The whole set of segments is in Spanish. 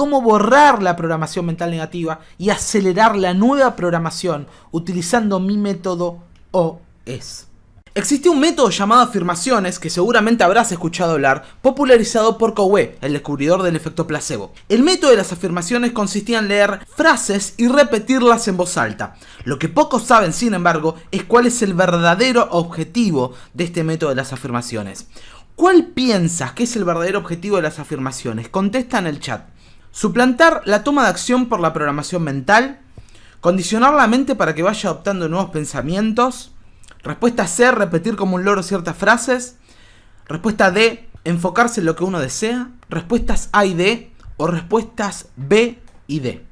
cómo borrar la programación mental negativa y acelerar la nueva programación utilizando mi método OS. Existe un método llamado afirmaciones, que seguramente habrás escuchado hablar, popularizado por Coué, el descubridor del efecto placebo. El método de las afirmaciones consistía en leer frases y repetirlas en voz alta. Lo que pocos saben, sin embargo, es cuál es el verdadero objetivo de este método de las afirmaciones. ¿Cuál piensas que es el verdadero objetivo de las afirmaciones? Contesta en el chat. Suplantar la toma de acción por la programación mental, condicionar la mente para que vaya adoptando nuevos pensamientos. Respuesta C, repetir como un loro ciertas frases. Respuesta D, enfocarse en lo que uno desea. Respuestas A y D o respuestas B y D.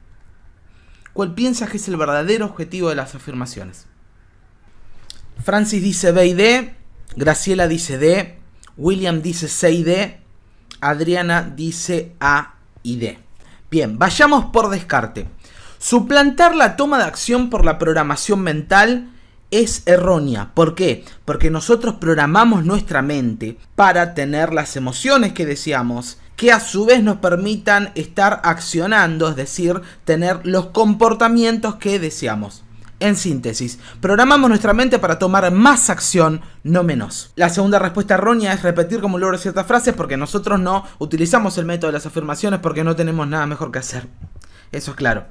¿Cuál piensas que es el verdadero objetivo de las afirmaciones? Francis dice B y D. Graciela dice D. William dice C y D. Adriana dice A y D. Bien, vayamos por descarte. Suplantar la toma de acción por la programación mental es errónea. ¿Por qué? Porque nosotros programamos nuestra mente para tener las emociones que deseamos, que a su vez nos permitan estar accionando, es decir, tener los comportamientos que deseamos. En síntesis, programamos nuestra mente para tomar más acción, no menos. La segunda respuesta errónea es repetir como un loro ciertas frases, porque nosotros no utilizamos el método de las afirmaciones porque no tenemos nada mejor que hacer. Eso es claro.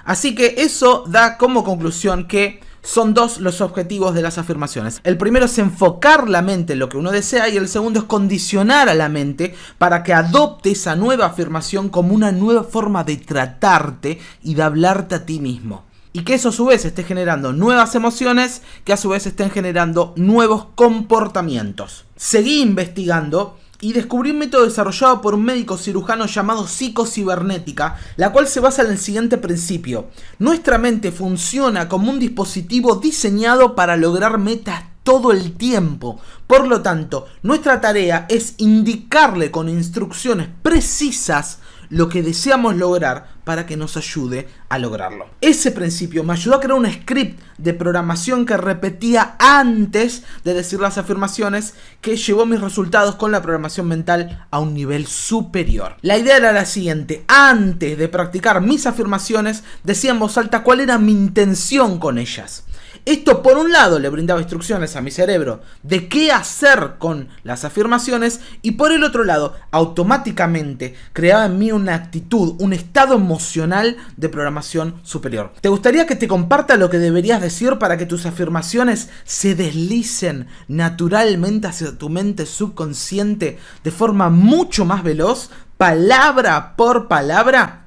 Así que eso da como conclusión que son dos los objetivos de las afirmaciones. El primero es enfocar la mente en lo que uno desea y el segundo es condicionar a la mente para que adopte esa nueva afirmación como una nueva forma de tratarte y de hablarte a ti mismo. Y que eso a su vez esté generando nuevas emociones que a su vez estén generando nuevos comportamientos. Seguí investigando y descubrí un método desarrollado por un médico cirujano llamado psicocibernética, la cual se basa en el siguiente principio. Nuestra mente funciona como un dispositivo diseñado para lograr metas todo el tiempo. Por lo tanto, nuestra tarea es indicarle con instrucciones precisas lo que deseamos lograr para que nos ayude a lograrlo. Ese principio me ayudó a crear un script de programación que repetía antes de decir las afirmaciones, que llevó mis resultados con la programación mental a un nivel superior. La idea era la siguiente: antes de practicar mis afirmaciones, decía en voz alta cuál era mi intención con ellas. Esto, por un lado, le brindaba instrucciones a mi cerebro de qué hacer con las afirmaciones, y por el otro lado, automáticamente creaba en mí una actitud, un estado emocional de programación superior. ¿Te gustaría que te comparta lo que deberías decir para que tus afirmaciones se deslicen naturalmente hacia tu mente subconsciente de forma mucho más veloz, palabra por palabra?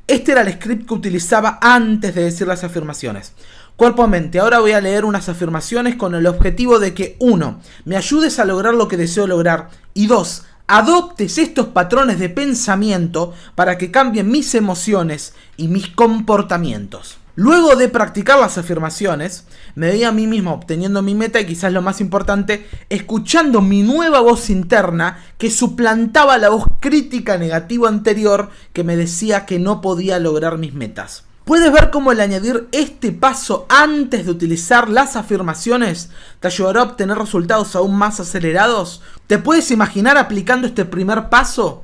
Este era el script que utilizaba antes de decir las afirmaciones. Cuerpo a mente, ahora voy a leer unas afirmaciones con el objetivo de que 1. Me ayudes a lograr lo que deseo lograr, y 2. Adoptes estos patrones de pensamiento para que cambien mis emociones y mis comportamientos. Luego de practicar las afirmaciones, me veía a mí mismo obteniendo mi meta y, quizás lo más importante, escuchando mi nueva voz interna que suplantaba la voz crítica negativa anterior que me decía que no podía lograr mis metas. ¿Puedes ver cómo el añadir este paso antes de utilizar las afirmaciones te ayudará a obtener resultados aún más acelerados? ¿Te puedes imaginar aplicando este primer paso,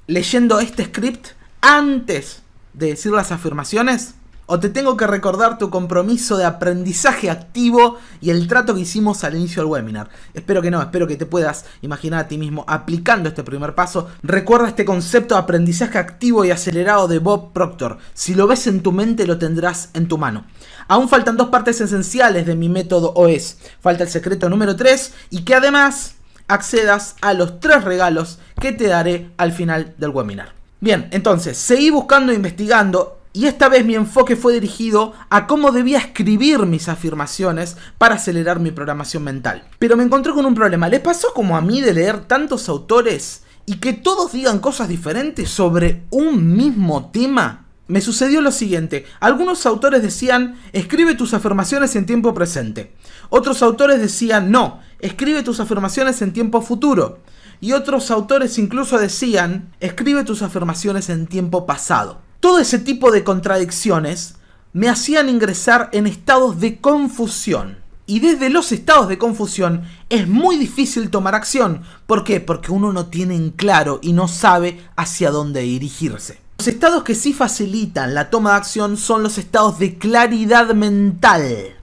leyendo este script antes de decir las afirmaciones? ¿O te tengo que recordar tu compromiso de aprendizaje activo y el trato que hicimos al inicio del webinar? Espero que no, espero que te puedas imaginar a ti mismo aplicando este primer paso. Recuerda este concepto de aprendizaje activo y acelerado de Bob Proctor. Si lo ves en tu mente, lo tendrás en tu mano. Aún faltan dos partes esenciales de mi método OS. Falta el secreto número 3 y que además accedas a los 3 regalos que te daré al final del webinar. Bien, entonces, seguí buscando e investigando. Y esta vez mi enfoque fue dirigido a cómo debía escribir mis afirmaciones para acelerar mi programación mental. Pero me encontré con un problema. ¿Le pasó como a mí de leer tantos autores y que todos digan cosas diferentes sobre un mismo tema? Me sucedió lo siguiente. Algunos autores decían, escribe tus afirmaciones en tiempo presente. Otros autores decían, no, escribe tus afirmaciones en tiempo futuro. Y otros autores incluso decían, escribe tus afirmaciones en tiempo pasado. Todo ese tipo de contradicciones me hacían ingresar en estados de confusión. Y desde los estados de confusión es muy difícil tomar acción. ¿Por qué? Porque uno no tiene en claro y no sabe hacia dónde dirigirse. Los estados que sí facilitan la toma de acción son los estados de claridad mental.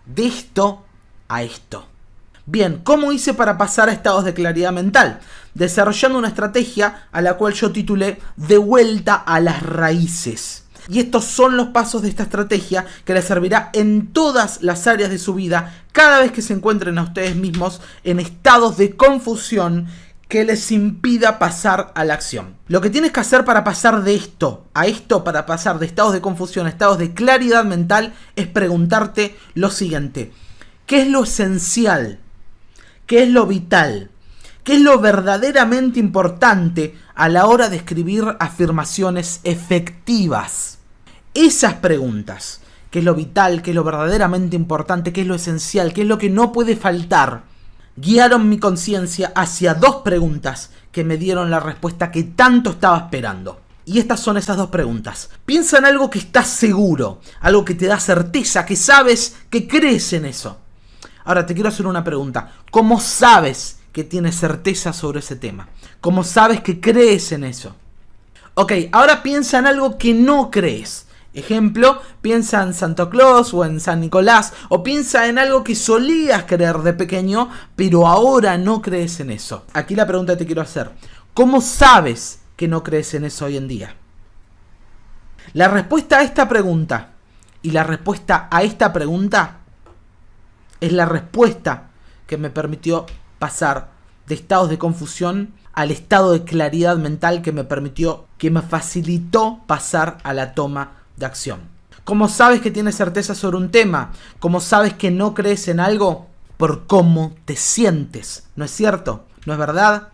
De esto a esto. Bien, ¿cómo hice para pasar a estados de claridad mental? Desarrollando una estrategia a la cual yo titulé De vuelta a las raíces. Y estos son los pasos de esta estrategia que les servirá en todas las áreas de su vida cada vez que se encuentren a ustedes mismos en estados de confusión que les impida pasar a la acción. Lo que tienes que hacer para pasar de esto a esto, para pasar de estados de confusión a estados de claridad mental, es preguntarte lo siguiente: ¿qué es lo esencial? ¿Qué es lo vital? ¿Qué es lo verdaderamente importante a la hora de escribir afirmaciones efectivas? Esas preguntas, ¿qué es lo vital? ¿Qué es lo verdaderamente importante? ¿Qué es lo esencial? ¿Qué es lo que no puede faltar? Guiaron mi conciencia hacia dos preguntas que me dieron la respuesta que tanto estaba esperando. Y estas son esas dos preguntas. Piensa en algo que estás seguro, algo que te da certeza, que sabes, que crees en eso. Ahora te quiero hacer una pregunta. ¿Cómo sabes que tienes certeza sobre ese tema? ¿Cómo sabes que crees en eso? Ok, ahora piensa en algo que no crees. Ejemplo, piensa en Santa Claus o en San Nicolás, o piensa en algo que solías creer de pequeño, pero ahora no crees en eso. Aquí la pregunta que te quiero hacer: ¿cómo sabes que no crees en eso hoy en día? La respuesta a esta pregunta y la respuesta a esta pregunta es la respuesta que me permitió pasar de estados de confusión al estado de claridad mental que me facilitó pasar a la toma de acción. ¿Cómo sabes que tienes certeza sobre un tema? ¿Cómo sabes que no crees en algo? Por cómo te sientes. ¿No es cierto? ¿No es verdad?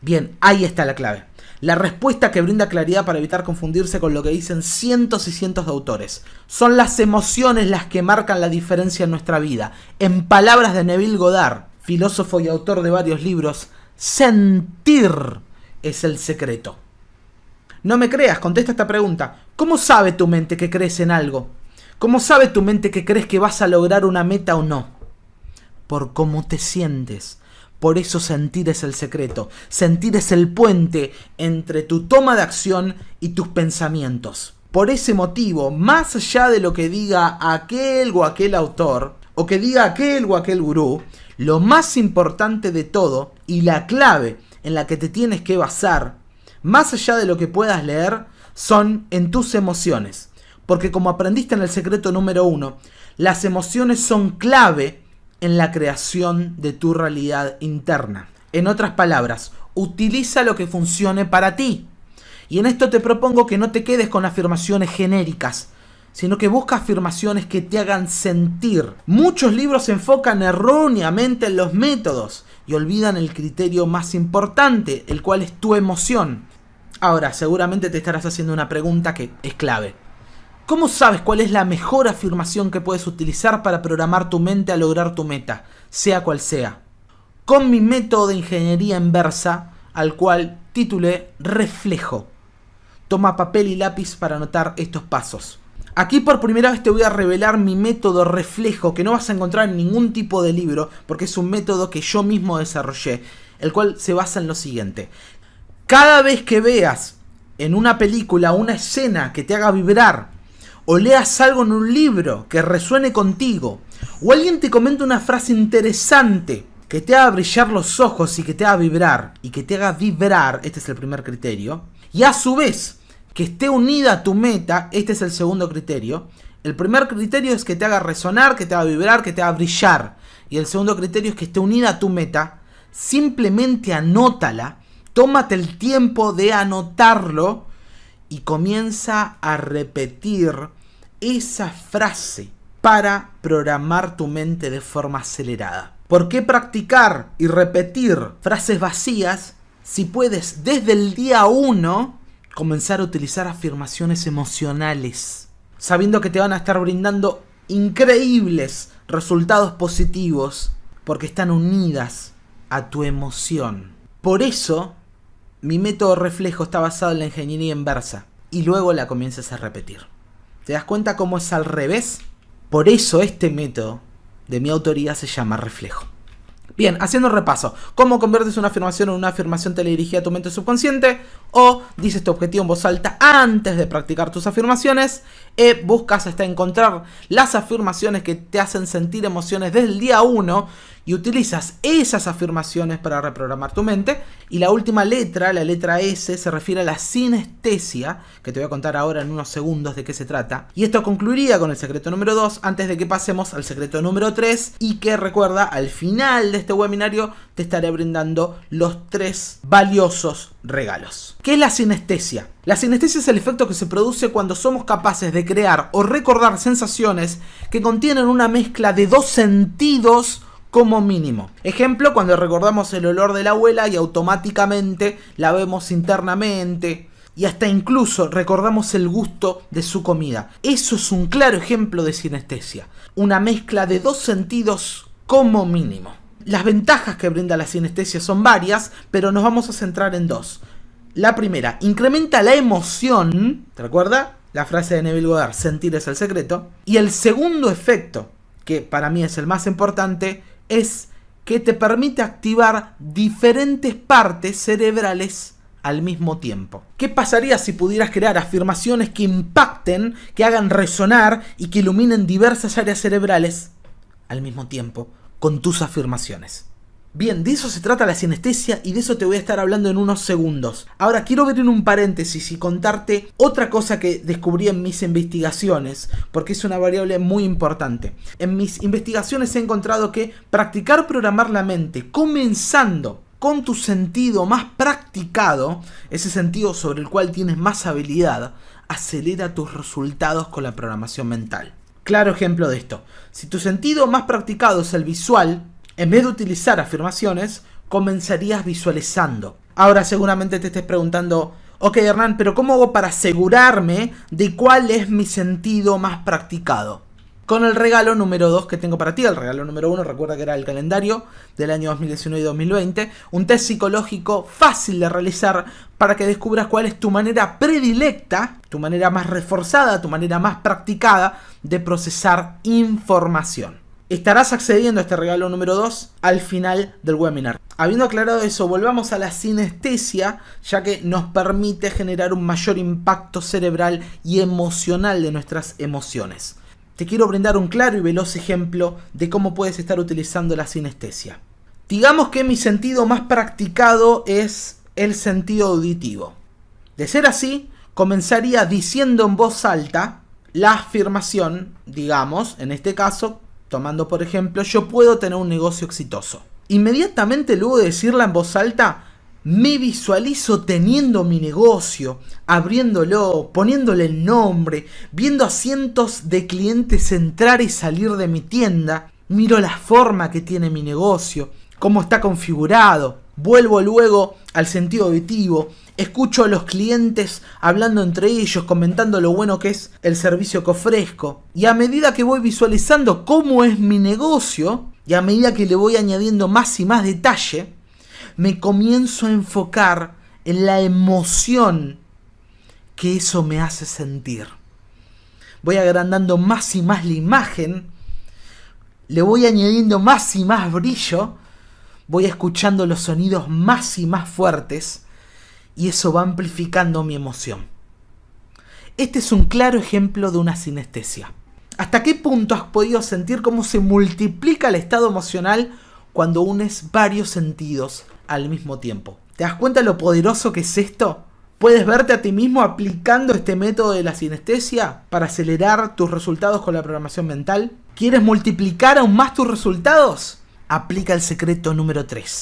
Bien, ahí está la clave. La respuesta que brinda claridad para evitar confundirse con lo que dicen cientos y cientos de autores. Son las emociones las que marcan la diferencia en nuestra vida. En palabras de Neville Goddard, filósofo y autor de varios libros, sentir es el secreto. No me creas, contesta esta pregunta. ¿Cómo sabe tu mente que crees en algo? ¿Cómo sabe tu mente que crees que vas a lograr una meta o no? Por cómo te sientes. Por eso sentir es el secreto. Sentir es el puente entre tu toma de acción y tus pensamientos. Por ese motivo, más allá de lo que diga aquel o aquel autor, o que diga aquel o aquel gurú, lo más importante de todo y la clave en la que te tienes que basar, más allá de lo que puedas leer, son en tus emociones. Porque como aprendiste en el secreto número 1, las emociones son clave en la creación de tu realidad interna. En otras palabras, utiliza lo que funcione para ti. Y en esto te propongo que no te quedes con afirmaciones genéricas, sino que busca afirmaciones que te hagan sentir. Muchos libros se enfocan erróneamente en los métodos y olvidan el criterio más importante, el cual es tu emoción. Ahora, seguramente te estarás haciendo una pregunta que es clave. ¿Cómo sabes cuál es la mejor afirmación que puedes utilizar para programar tu mente a lograr tu meta, sea cual sea? Con mi método de ingeniería inversa, al cual titulé Reflejo. Toma papel y lápiz para anotar estos pasos. Aquí por primera vez te voy a revelar mi método Reflejo, que no vas a encontrar en ningún tipo de libro, porque es un método que yo mismo desarrollé, el cual se basa en lo siguiente. Cada vez que veas en una película una escena que te haga vibrar, o leas algo en un libro que resuene contigo, o alguien te comenta una frase interesante que te haga brillar los ojos y que te haga vibrar, este es el primer criterio, y a su vez que esté unida a tu meta, este es el segundo criterio. El primer criterio es que te haga resonar, que te haga vibrar, que te haga brillar, y el segundo criterio es que esté unida a tu meta. Simplemente anótala. Tómate el tiempo de anotarlo y comienza a repetir esa frase para programar tu mente de forma acelerada. ¿Por qué practicar y repetir frases vacías si puedes desde el día 1 comenzar a utilizar afirmaciones emocionales, sabiendo que te van a estar brindando increíbles resultados positivos porque están unidas a tu emoción? Por eso mi método Reflejo está basado en la ingeniería inversa y luego la comienzas a repetir. ¿Te das cuenta cómo es al revés? Por eso este método de mi autoría se llama Reflejo. Bien, haciendo un repaso. ¿Cómo conviertes una afirmación en una afirmación teledirigida a tu mente subconsciente? O dices tu objetivo en voz alta antes de practicar tus afirmaciones. Buscas hasta encontrar las afirmaciones que te hacen sentir emociones desde el día 1 y utilizas esas afirmaciones para reprogramar tu mente. Y la última letra, la letra S, se refiere a la sinestesia, que te voy a contar ahora en unos segundos de qué se trata. Y esto concluiría con el secreto número 2 antes de que pasemos al secreto número 3 y que recuerda, al final de este webinario te estaré brindando los 3 valiosos regalos. ¿Qué es la sinestesia? La sinestesia es el efecto que se produce cuando somos capaces de crear o recordar sensaciones que contienen una mezcla de 2 sentidos como mínimo. Ejemplo, cuando recordamos el olor de la abuela y automáticamente la vemos internamente y hasta incluso recordamos el gusto de su comida. Eso es un claro ejemplo de sinestesia. Una mezcla de 2 sentidos como mínimo. Las ventajas que brinda la sinestesia son varias, pero nos vamos a centrar en 2. La primera, incrementa la emoción. ¿Te recuerdas? La frase de Neville Goddard, sentir es el secreto. Y el segundo efecto, que para mí es el más importante, es que te permite activar diferentes partes cerebrales al mismo tiempo. ¿Qué pasaría si pudieras crear afirmaciones que impacten, que hagan resonar y que iluminen diversas áreas cerebrales al mismo tiempo con tus afirmaciones? Bien, de eso se trata la sinestesia y de eso te voy a estar hablando en unos segundos. Ahora quiero ver en un paréntesis y contarte otra cosa que descubrí en mis investigaciones, porque es una variable muy importante. En mis investigaciones he encontrado que practicar programar la mente, comenzando con tu sentido más practicado, ese sentido sobre el cual tienes más habilidad, acelera tus resultados con la programación mental. Claro ejemplo de esto. Si tu sentido más practicado es el visual, en vez de utilizar afirmaciones, comenzarías visualizando. Ahora seguramente te estés preguntando, ok Hernán, pero ¿cómo hago para asegurarme de cuál es mi sentido más practicado? Con el regalo número 2 que tengo para ti. El regalo número 1, recuerda que era el calendario del año 2019 y 2020. Un test psicológico fácil de realizar para que descubras cuál es tu manera predilecta, tu manera más reforzada, tu manera más practicada de procesar información. Estarás accediendo a este regalo número 2 al final del webinar. Habiendo aclarado eso, volvamos a la sinestesia, ya que nos permite generar un mayor impacto cerebral y emocional de nuestras emociones. Te quiero brindar un claro y veloz ejemplo de cómo puedes estar utilizando la sinestesia. Digamos que mi sentido más practicado es el sentido auditivo. De ser así, comenzaría diciendo en voz alta la afirmación, digamos, en este caso, tomando por ejemplo, yo puedo tener un negocio exitoso. Inmediatamente luego de decirla en voz alta, me visualizo teniendo mi negocio, abriéndolo, poniéndole el nombre, viendo a cientos de clientes entrar y salir de mi tienda, miro la forma que tiene mi negocio, cómo está configurado, vuelvo luego al sentido auditivo, escucho a los clientes hablando entre ellos, comentando lo bueno que es el servicio que ofrezco. Y a medida que voy visualizando cómo es mi negocio, y a medida que le voy añadiendo más y más detalle, me comienzo a enfocar en la emoción que eso me hace sentir. Voy agrandando más y más la imagen, le voy añadiendo más y más brillo, voy escuchando los sonidos más y más fuertes, y eso va amplificando mi emoción. Este es un claro ejemplo de una sinestesia. ¿Hasta qué punto has podido sentir cómo se multiplica el estado emocional cuando unes varios sentidos al mismo tiempo? ¿Te das cuenta lo poderoso que es esto? ¿Puedes verte a ti mismo aplicando este método de la sinestesia para acelerar tus resultados con la programación mental? ¿Quieres multiplicar aún más tus resultados? Aplica el secreto número 3.